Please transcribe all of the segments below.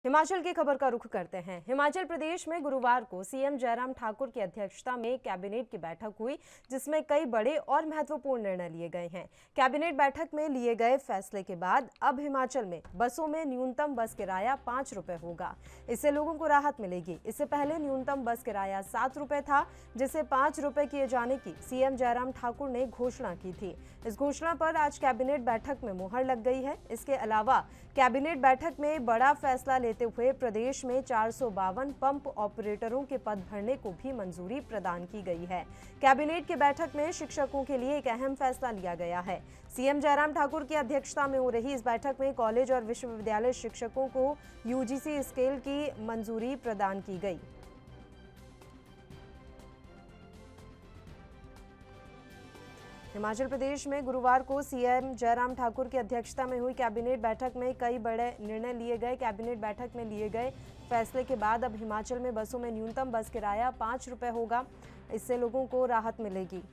हिमाचल की खबर का रुख करते हैं। हिमाचल प्रदेश में गुरुवार को सीएम जयराम ठाकुर की अध्यक्षता में कैबिनेट की बैठक हुई, जिसमें कई बड़े और महत्वपूर्ण निर्णय लिए गए हैं। कैबिनेट बैठक में लिए गए फैसले के बाद अब हिमाचल में बसों में न्यूनतम बस किराया 5 रुपए होगा। इससे लोगों को राहत मिलेगी। इससे पहले न्यूनतम बस किराया 7 रुपए था, जिसे 5 रुपए किए जाने की सीएम जयराम ठाकुर ने घोषणा की थी। इस घोषणा पर आज कैबिनेट बैठक में मुहर लग गई है। इसके अलावा कैबिनेट बैठक में बड़ा फैसला लेते हुए प्रदेश में 452 पंप ऑपरेटरों के पद भरने को भी मंजूरी प्रदान की गई है। कैबिनेट की बैठक में शिक्षकों के लिए एक अहम फैसला लिया गया है। सीएम जयराम ठाकुर की अध्यक्षता में हो रही इस बैठक में कॉलेज और विश्वविद्यालय शिक्षकों को यूजीसी स्केल की मंजूरी प्रदान की गई। हिमाचल प्रदेश में गुरुवार को सीएम जयराम ठाकुर की अध्यक्षता में हुई कैबिनेट बैठक में कई बड़े निर्णय लिए गए। कैबिनेट बैठक में लिए गए फैसले के बाद अब हिमाचल में बसों में न्यूनतम बस किराया 5 रुपए होगा। इससे लोगों को राहत मिलेगी।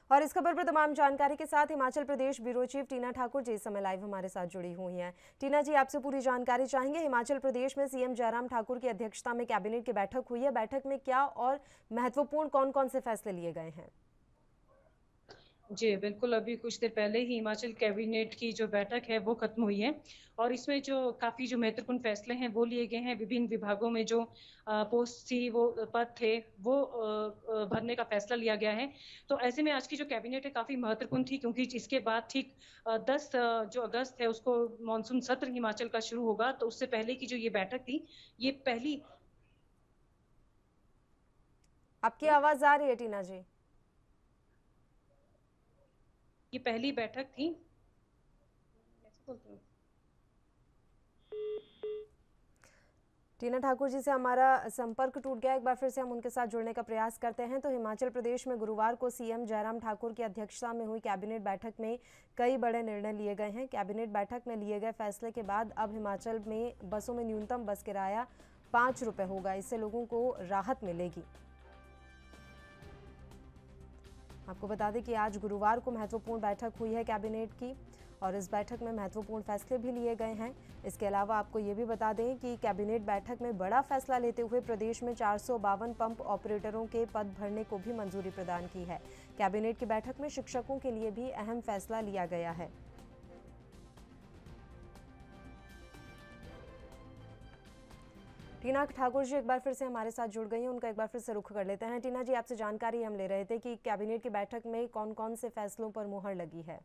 और इस खबर पर तमाम जानकारी के साथ हिमाचल प्रदेश ब्यूरो चीफ टीना ठाकुर जी इस समय लाइव हमारे साथ जुड़ी हुई हैं। टीना जी, आपसे पूरी जानकारी चाहेंगे। हिमाचल प्रदेश में सीएम जयराम ठाकुर की अध्यक्षता में कैबिनेट की बैठक हुई है। बैठक में क्या और महत्वपूर्ण कौन-कौन से फैसले लिए गए हैं? जी, बिल्कुल, अभी कुछ देर पहले ही हिमाचल कैबिनेट की जो बैठक है वो खत्म हुई है और इसमें जो काफ़ी जो महत्वपूर्ण फैसले हैं वो लिए गए हैं। विभिन्न विभागों में जो पोस्ट थी, वो पद थे, वो भरने का फैसला लिया गया है। तो ऐसे में आज की जो कैबिनेट है काफ़ी महत्वपूर्ण थी, क्योंकि इसके बाद ठीक 10 जो अगस्त है उसको मानसून सत्र हिमाचल का शुरू होगा। तो उससे पहले की जो ये बैठक थी, ये पहली आपकी आवाज़ आ रही है टीना जी? ये पहली बैठक थी। कैसे बोलते हैं? टीना ठाकुर जी से हमारा संपर्क टूट गया। एक बार फिर से हम उनके साथ जुड़ने का प्रयास करते हैं। तो हिमाचल प्रदेश में गुरुवार को सीएम जयराम ठाकुर की अध्यक्षता में हुई कैबिनेट बैठक में कई बड़े निर्णय लिए गए हैं। कैबिनेट बैठक में लिए गए फैसले के बाद अब हिमाचल में बसों में न्यूनतम बस किराया 5 रुपए होगा। इससे लोगों को राहत मिलेगी। आपको बता दें कि आज गुरुवार को महत्वपूर्ण बैठक हुई है कैबिनेट की और इस बैठक में महत्वपूर्ण फैसले भी लिए गए हैं। इसके अलावा आपको ये भी बता दें कि कैबिनेट बैठक में बड़ा फैसला लेते हुए प्रदेश में 452 पंप ऑपरेटरों के पद भरने को भी मंजूरी प्रदान की है। कैबिनेट की बैठक में शिक्षकों के लिए भी अहम फैसला लिया गया है। टीना ठाकुर जी एक बार फिर से हमारे साथ जुड़ गई हैं। उनका एक बार फिर से रुख कर लेते हैं। टीना जी, आपसे जानकारी हम ले रहे थे कि कैबिनेट की बैठक में कौन-कौन से फैसलों पर मुहर लगी है?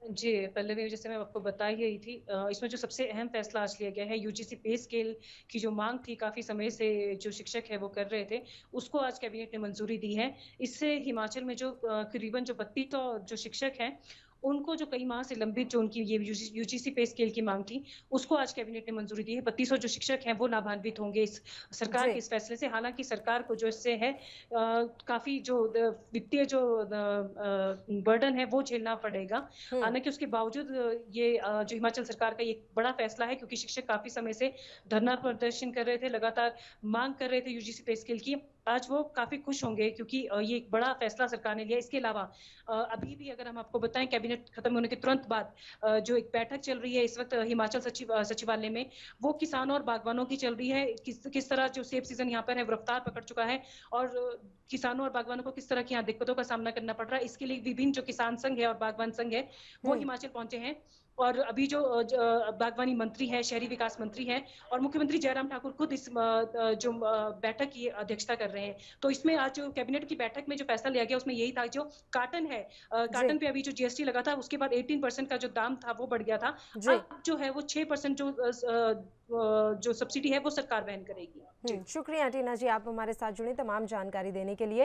जी, पहले भी जैसे मैं आपको बता ही रही थी, इसमें जो सबसे अहम फैसला आज लिया गया है, यूजीसी पे स्केल की जो माँग थी काफ़ी समय से जो शिक्षक है वो कर रहे थे, उसको आज कैबिनेट ने मंजूरी दी है। इससे हिमाचल में जो करीबन जो 3200 जो शिक्षक हैं, उनको जो कई माह से लंबित जो उनकी ये यूजीसी पे स्केल की माँग थी, उसको आज कैबिनेट ने मंजूरी दी है। 3200 जो शिक्षक हैं वो लाभान्वित होंगे इस सरकार के जी। इस फैसले से। हालाँकि सरकार को जो इससे है काफ़ी जो वित्तीय जो बर्डन है वो झेलना पड़ेगा। हुँ। हालाँकि उसके बावजूद ये जो हिमाचल सरकार का ये बड़ा फैसला है, क्योंकि शिक्षक काफ़ी समय से धरना प्रदर्शन कर रहे थे, लगातार माँग कर रहे थे यूजीसी पे स्केल की। आज वो काफ़ी खुश होंगे, क्योंकि ये एक बड़ा फैसला सरकार ने लिया। इसके अलावा अभी भी अगर हम आपको बताएँ, कैबिनेट खत्म होने के तुरंत बाद जो एक बैठक चल रही है इस वक़्त हिमाचल सचिवालय में, वो किसानों और बागवानों की चल रही है। किस किस तरह जो सेब सीज़न यहाँ पर है वो रफ्तार पकड़ चुका है और किसानों और बागवानों को किस तरह की यहाँ दिक्कतों का सामना करना पड़ रहा है, इसके लिए विभिन्न जो किसान संघ है और बागवान संघ है, वो हुँ। हिमाचल पहुँचे हैं। और अभी जो बागवानी मंत्री हैं, शहरी विकास मंत्री हैं और मुख्यमंत्री जयराम ठाकुर खुद इस जो बैठक की अध्यक्षता कर रहे हैं। तो इसमें आज जो कैबिनेट की बैठक में जो फैसला लिया गया उसमें यही था, जो कॉटन है, जी। कॉटन पे अभी जो जीएसटी लगा था उसके बाद 18% का जो दाम था वो बढ़ गया था। जी। अब जो है वो 6% जो सब्सिडी है वो सरकार वहन करेगी। जी। शुक्रिया टीना जी, आप हमारे साथ जुड़ी तमाम जानकारी देने के लिए।